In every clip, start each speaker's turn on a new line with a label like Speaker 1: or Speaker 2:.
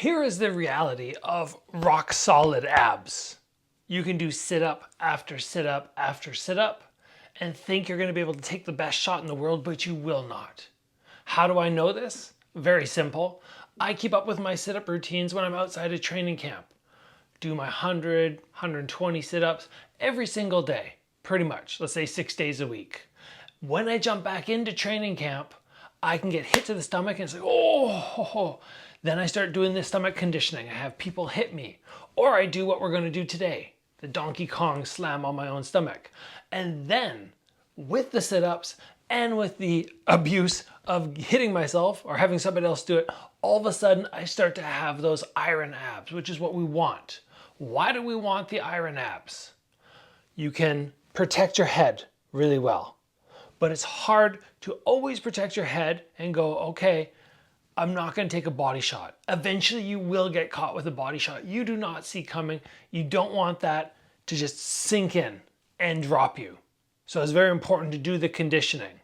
Speaker 1: Here is the reality of rock solid abs. You can do sit-up after sit-up after sit-up and think you're going to be able to take the best shot in the world, but you will not. How do I know this? Very simple. I keep up with my sit-up routines when I'm outside of training camp. Do my 100, 120 sit-ups every single day, pretty much, let's say 6 days a week. When I jump back into training camp, I can get hit to the stomach and it's like, oh, then I start doing this stomach conditioning. I have people hit me, or I do what we're gonna do today, the Donkey Kong slam on my own stomach. And then with the sit-ups and with the abuse of hitting myself or having somebody else do it, all of a sudden I start to have those iron abs, which is what we want. Why do we want the iron abs? You can protect your head really well. But it's hard to always protect your head and go, okay, I'm not going to take a body shot. Eventually you will get caught with a body shot you do not see coming. You don't want that to just sink in and drop you. So it's very important to do the conditioning.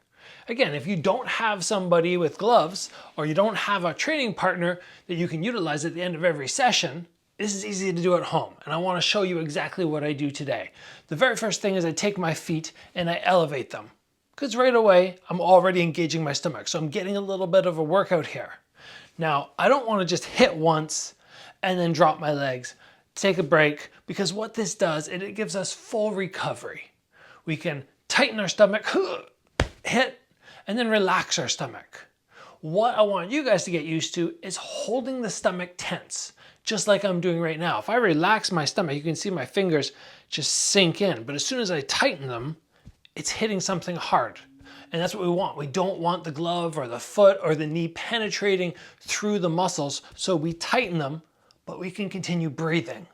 Speaker 1: Again, if you don't have somebody with gloves or you don't have a training partner that you can utilize at the end of every session, this is easy to do at home. And I want to show you exactly what I do today. The very first thing is I take my feet and I elevate them. Because right away, I'm already engaging my stomach. So I'm getting a little bit of a workout here. Now, I don't want to just hit once and then drop my legs, take a break, because what this does, it gives us full recovery. We can tighten our stomach, hit, and then relax our stomach. What I want you guys to get used to is holding the stomach tense, just like I'm doing right now. If I relax my stomach, you can see my fingers just sink in. But as soon as I tighten them, it's hitting something hard. And that's what we want. We don't want the glove or the foot or the knee penetrating through the muscles. So we tighten them, but we can continue breathing.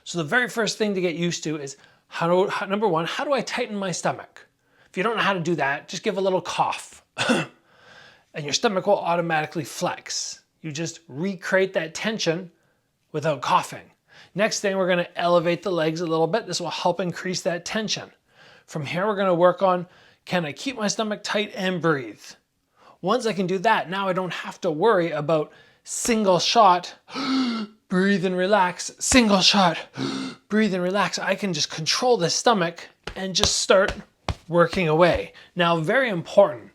Speaker 1: So the very first thing to get used to is, number one, how do I tighten my stomach? If you don't know how to do that, just give a little cough and your stomach will automatically flex. You just recreate that tension without coughing. Next thing, we're gonna elevate the legs a little bit. This will help increase that tension. From here, we're gonna work on, can I keep my stomach tight and breathe? Once I can do that, now I don't have to worry about single shot, breathe and relax, single shot, breathe and relax. I can just control the stomach and just start working away. Now, very important,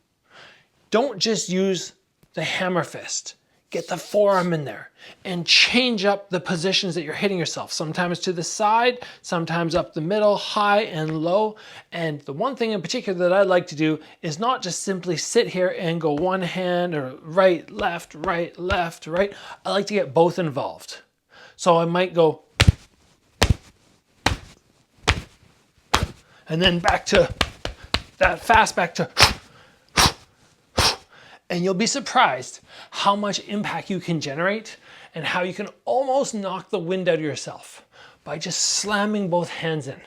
Speaker 1: don't just use the hammer fist. Get the forearm in there and change up the positions that you're hitting yourself. Sometimes to the side, sometimes up the middle, high and low. And the one thing in particular that I like to do is not just simply sit here and go one hand or right, left, right, left, right. I like to get both involved. So I might go and then back to that fast, back to, and you'll be surprised how much impact you can generate and how you can almost knock the wind out of yourself by just slamming both hands in.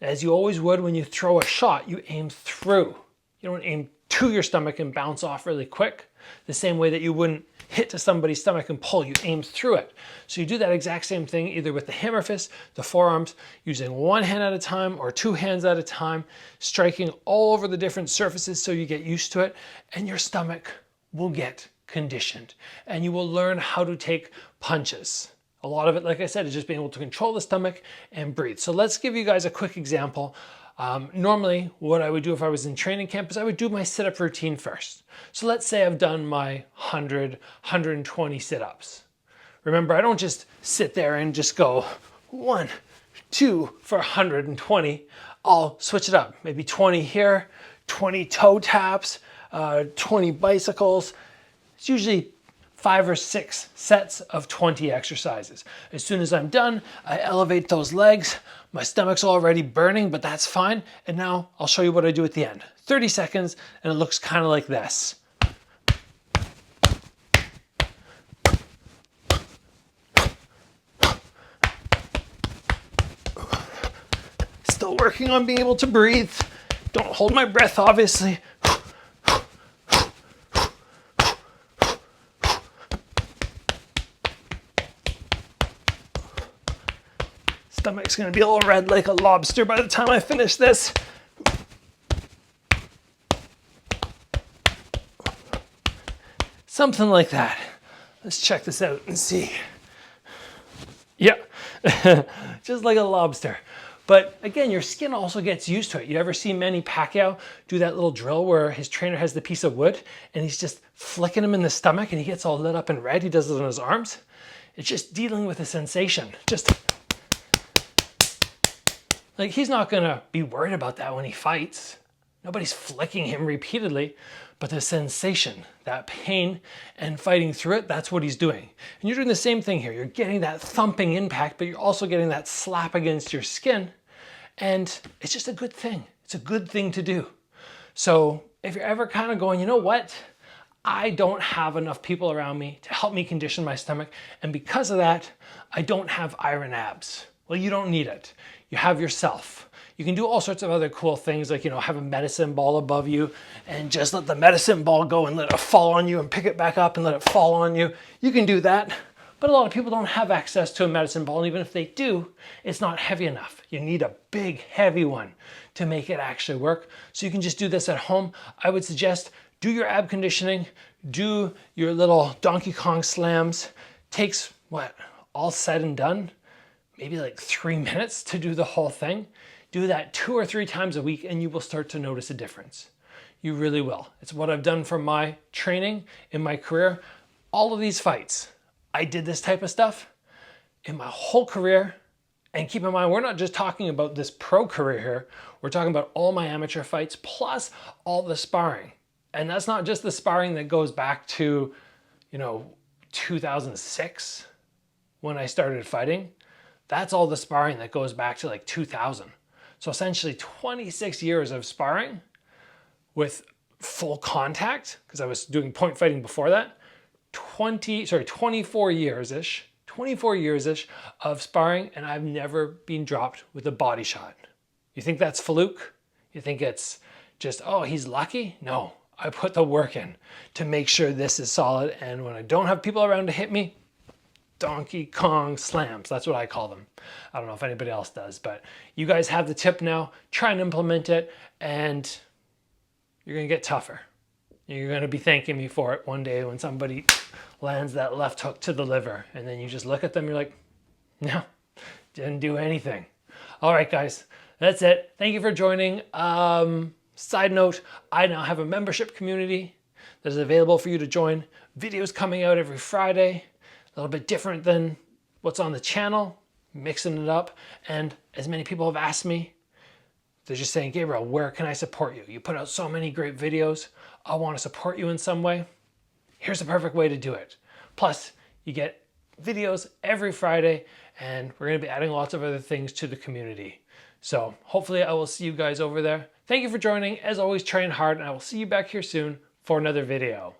Speaker 1: As you always would when you throw a shot, you aim through. You don't aim to your stomach and bounce off really quick, the same way that you wouldn't hit to somebody's stomach and pull, you aim through it. So you do that exact same thing either with the hammer fist, the forearms, using one hand at a time or two hands at a time, striking all over the different surfaces so you get used to it, and your stomach will get conditioned and you will learn how to take punches. A lot of it, like I said, is just being able to control the stomach and breathe. So let's give you guys a quick example. Normally, what I would do if I was in training camp is I would do my sit-up routine first. So let's say I've done my 100, 120 sit-ups. Remember, I don't just sit there and just go 1, 2 for 120. I'll switch it up. Maybe 20 here, 20 toe taps, 20 bicycles. It's usually 5 or 6 sets of 20 exercises. As soon as I'm done, I elevate those legs. My stomach's already burning, but that's fine. And now I'll show you what I do at the end. 30 seconds, and it looks kind of like this. Still working on being able to breathe. Don't hold my breath, obviously. Stomach's gonna be all red like a lobster by the time I finish this. Something like that. Let's check this out and see. Yeah, just like a lobster. But again, your skin also gets used to it. You ever see Manny Pacquiao do that little drill where his trainer has the piece of wood and he's just flicking him in the stomach and he gets all lit up and red? He does it on his arms. It's just dealing with the sensation. Just like, he's not gonna be worried about that when he fights. Nobody's flicking him repeatedly, but the sensation, that pain and fighting through it, that's what he's doing. And you're doing the same thing here. You're getting that thumping impact, but you're also getting that slap against your skin. And it's just a good thing. It's a good thing to do. So if you're ever kind of going, you know what? I don't have enough people around me to help me condition my stomach. And because of that, I don't have iron abs. Well, you don't need it. You have yourself. You can do all sorts of other cool things, like, you know, have a medicine ball above you and just let the medicine ball go and let it fall on you and pick it back up and let it fall on you. You can do that, but a lot of people don't have access to a medicine ball. And even if they do, it's not heavy enough. You need a big, heavy one to make it actually work. So you can just do this at home. I would suggest do your ab conditioning, do your little Donkey Kong slams. Takes, what, all said and done, maybe like 3 minutes to do the whole thing. Do that 2 or 3 times a week and you will start to notice a difference. You really will. It's what I've done for my training in my career. All of these fights, I did this type of stuff in my whole career. And keep in mind, we're not just talking about this pro career here. We're talking about all my amateur fights plus all the sparring. And that's not just the sparring that goes back to, you know, 2006 when I started fighting. That's all the sparring that goes back to like 2000. So essentially 26 years of sparring with full contact, because I was doing point fighting before that. 24 years-ish of sparring, and I've never been dropped with a body shot. You think that's fluke? You think it's just, oh, he's lucky? No, I put the work in to make sure this is solid, and when I don't have people around to hit me, Donkey Kong slams. That's what I call them. I don't know if anybody else does, but you guys have the tip now. Try and implement it, and you're going to get tougher. You're going to be thanking me for it one day when somebody lands that left hook to the liver, and then you just look at them, you're like, no, didn't do anything. All right, guys, that's it. Thank you for joining. Side note, I now have a membership community that is available for you to join. Videos coming out every Friday. A little bit different than what's on the channel, mixing it up. And as many people have asked me, they're just saying, Gabriel, where can I support you? You put out so many great videos. I want to support you in some way. Here's the perfect way to do it. Plus, you get videos every Friday, and we're going to be adding lots of other things to the community. So hopefully I will see you guys over there. Thank you for joining. As always, train hard, and I will see you back here soon for another video.